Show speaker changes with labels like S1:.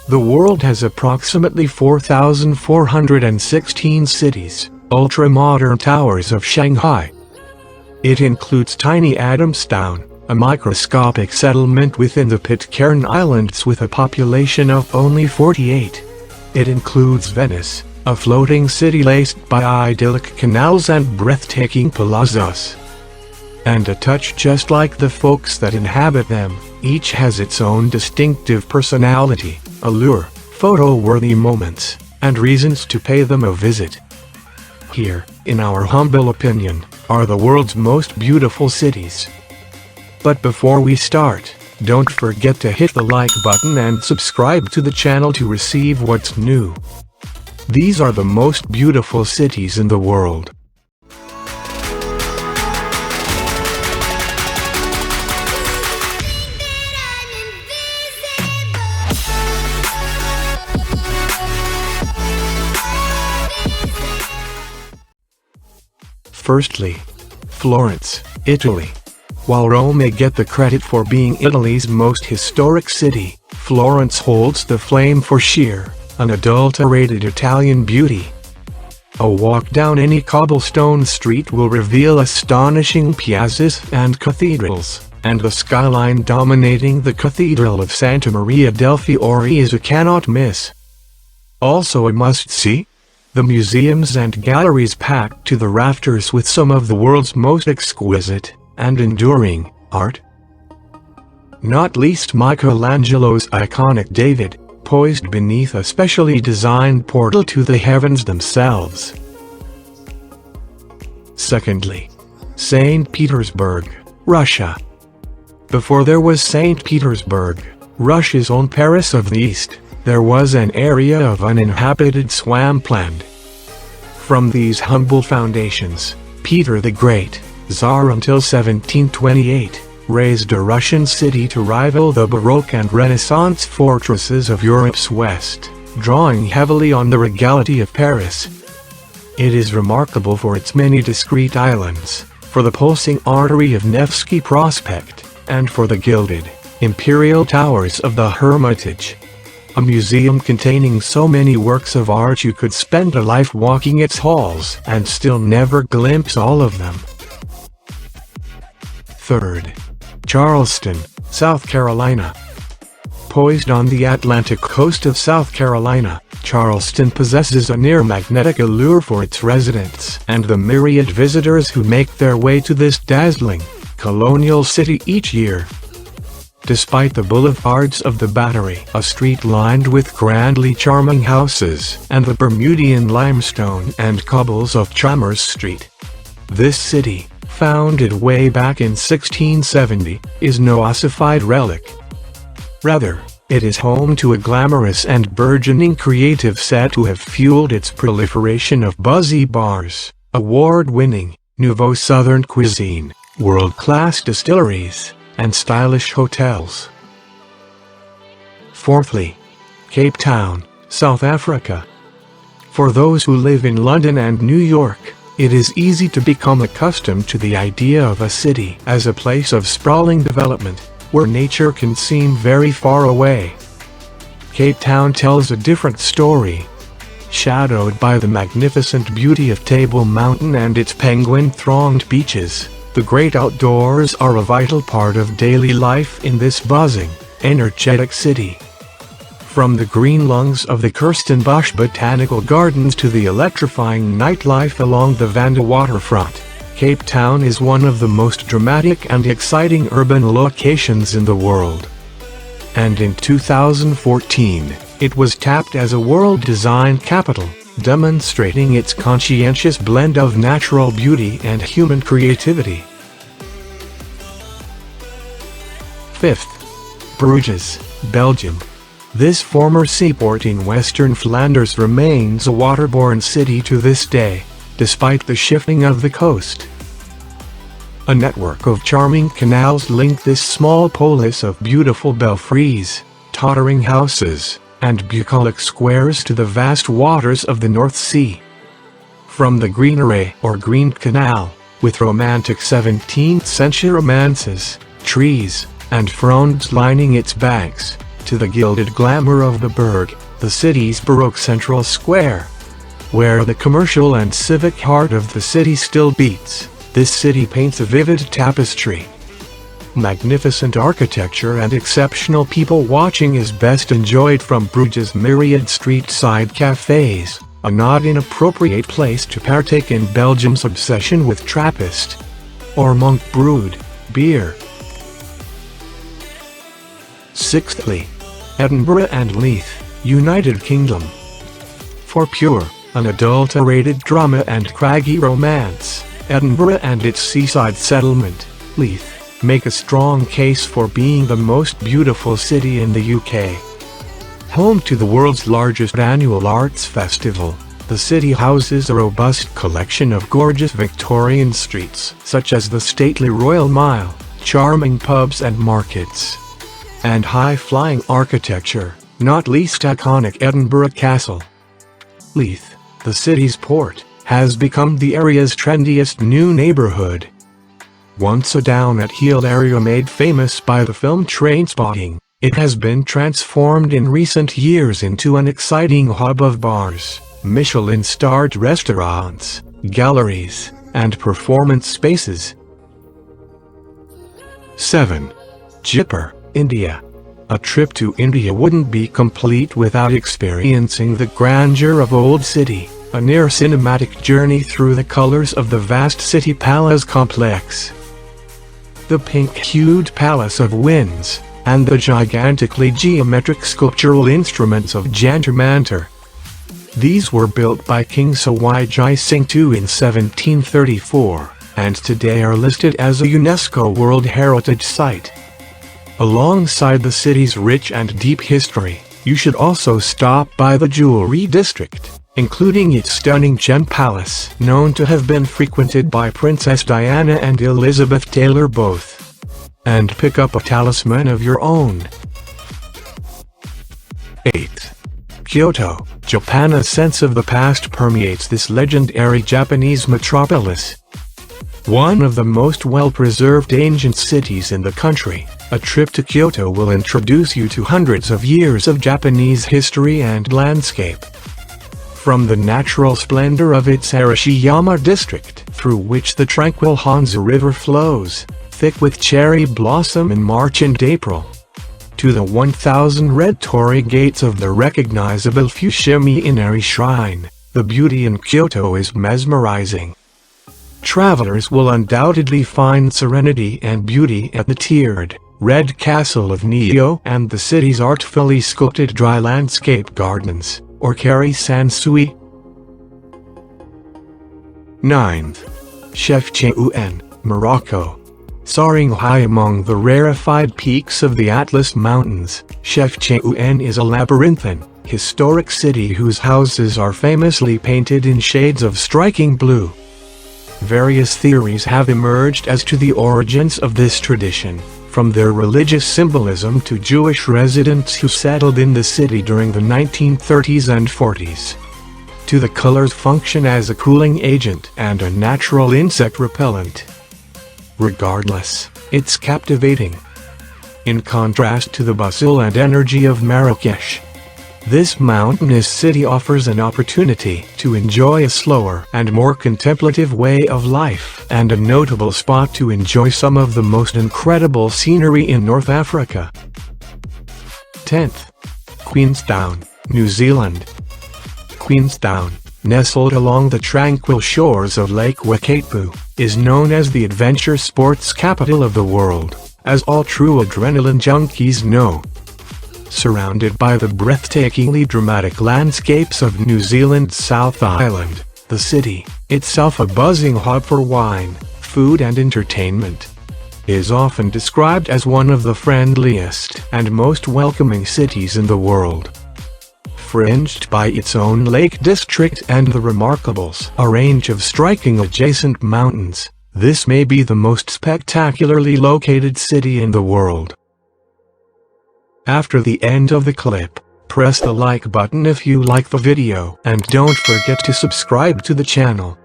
S1: The world has approximately 4,416 cities, ultra-modern towers of Shanghai. It includes tiny Adamstown, a microscopic settlement within the Pitcairn Islands with a population of only 48. It includes Venice, a floating city laced by idyllic canals and breathtaking plazas. And a touch just like the folks that inhabit them, each has its own distinctive personality, allure, photo-worthy moments, and reasons to pay them a visit. Here, in our humble opinion, are the world's most beautiful cities. But before we start, don't forget to hit the like button and subscribe to the channel to receive what's new. These are the most beautiful cities in the world. Firstly, Florence, Italy. While Rome may get the credit for being Italy's most historic city, Florence holds the flame for sheer, unadulterated Italian beauty. A walk down any cobblestone street will reveal astonishing piazzas and cathedrals, and the skyline dominating the Cathedral of Santa Maria del Fiore is a cannot miss. Also a must-see? The museums and galleries packed to the rafters with some of the world's most exquisite and enduring art. Not least Michelangelo's iconic David, poised beneath a specially designed portal to the heavens themselves. Secondly, St. Petersburg, Russia. Before there was St. Petersburg, Russia's own Paris of the East, there was an area of uninhabited swampland. From these humble foundations, Peter the Great, Tsar until 1728, raised a Russian city to rival the Baroque and Renaissance fortresses of Europe's West, drawing heavily on the regality of Paris. It is remarkable for its many discrete islands, for the pulsing artery of Nevsky Prospect, and for the gilded, imperial towers of the Hermitage. A museum containing so many works of art you could spend a life walking its halls and still never glimpse all of them. Third, Charleston, South Carolina. Poised on the Atlantic coast of South Carolina, Charleston possesses a near-magnetic allure for its residents and the myriad visitors who make their way to this dazzling, colonial city each year. Despite the boulevards of the Battery, a street lined with grandly charming houses, and the Bermudian limestone and cobbles of Chalmers Street, this city, founded way back in 1670, is no ossified relic. Rather, it is home to a glamorous and burgeoning creative set who have fueled its proliferation of buzzy bars, award-winning, nouveau southern cuisine, world-class distilleries, and stylish hotels. Fourthly, Cape Town, South Africa. For those who live in London and New York, it is easy to become accustomed to the idea of a city as a place of sprawling development, where nature can seem very far away. Cape Town tells a different story. Shadowed by the magnificent beauty of Table Mountain and its penguin-thronged beaches, the great outdoors are a vital part of daily life in this buzzing, energetic city. From the green lungs of the Kirstenbosch Botanical Gardens to the electrifying nightlife along the Vanda waterfront, Cape Town is one of the most dramatic and exciting urban locations in the world. And in 2014, it was tapped as a World Design Capital, demonstrating its conscientious blend of natural beauty and human creativity. Fifth, Bruges, Belgium. This former seaport in western Flanders remains a waterborne city to this day, despite the shifting of the coast. A network of charming canals link this small polis of beautiful belfries, tottering houses, and bucolic squares to the vast waters of the North Sea. From the Greeneray or Green Canal, with romantic 17th-century romances, trees, and fronds lining its banks, to the gilded glamour of the Burg, the city's Baroque central square. Where the commercial and civic heart of the city still beats, this city paints a vivid tapestry. Magnificent architecture and exceptional people watching is best enjoyed from Bruges' myriad street-side cafes, a not inappropriate place to partake in Belgium's obsession with Trappist or monk brewed beer. Sixthly, Edinburgh and Leith, United Kingdom. For pure, unadulterated drama and craggy romance, Edinburgh and its seaside settlement, Leith, make a strong case for being the most beautiful city in the UK. Home to the world's largest annual arts festival, the city houses a robust collection of gorgeous Victorian streets, such as the stately Royal Mile, charming pubs and markets, and high-flying architecture, not least iconic Edinburgh Castle. Leith, the city's port, has become the area's trendiest new neighborhood. Once a down-at-heel area made famous by the film Trainspotting, it has been transformed in recent years into an exciting hub of bars, Michelin-starred restaurants, galleries, and performance spaces. 7. Jaipur, India. A trip to India wouldn't be complete without experiencing the grandeur of Old City, a near-cinematic journey through the colors of the vast city palace complex. The pink-hued Palace of Winds, and the gigantically geometric sculptural instruments of Jantar Mantar. These were built by King Sawai Jai Singh II in 1734, and today are listed as a UNESCO World Heritage Site. Alongside the city's rich and deep history, you should also stop by the Jewelry District, including its stunning gem palace, known to have been frequented by Princess Diana and Elizabeth Taylor both, and pick up a talisman of your own. 8. Kyoto, Japan. A sense of the past permeates this legendary Japanese metropolis. One of the most well-preserved ancient cities in the country, a trip to Kyoto will introduce you to hundreds of years of Japanese history and landscape. From the natural splendor of its Arashiyama district, through which the tranquil Hanzu River flows, thick with cherry blossom in March and April, to the 1,000 red torii gates of the recognizable Fushimi Inari Shrine, the beauty in Kyoto is mesmerizing. Travelers will undoubtedly find serenity and beauty at the tiered, red castle of Neo and the city's artfully sculpted dry landscape gardens, or Kari Sansui. 9th. Chefchaouen, Morocco. Soaring high among the rarefied peaks of the Atlas Mountains, Chefchaouen is a labyrinthine, historic city whose houses are famously painted in shades of striking blue. Various theories have emerged as to the origins of this tradition, from their religious symbolism to Jewish residents who settled in the city during the 1930s and 40s, to the color's function as a cooling agent and a natural insect repellent. Regardless, it's captivating. In contrast to the bustle and energy of Marrakesh, this mountainous city offers an opportunity to enjoy a slower and more contemplative way of life, and a notable spot to enjoy some of the most incredible scenery in North Africa. 10th. Queenstown, New Zealand. Queenstown, nestled along the tranquil shores of Lake Wakatipu, is known as the adventure sports capital of the world, as all true adrenaline junkies know. Surrounded by the breathtakingly dramatic landscapes of New Zealand's South Island, the city, itself a buzzing hub for wine, food and entertainment, is often described as one of the friendliest and most welcoming cities in the world. Fringed by its own lake district and the remarkables, a range of striking adjacent mountains, this may be the most spectacularly located city in the world. After the end of the clip, press the like button if you like the video, and don't forget to subscribe to the channel.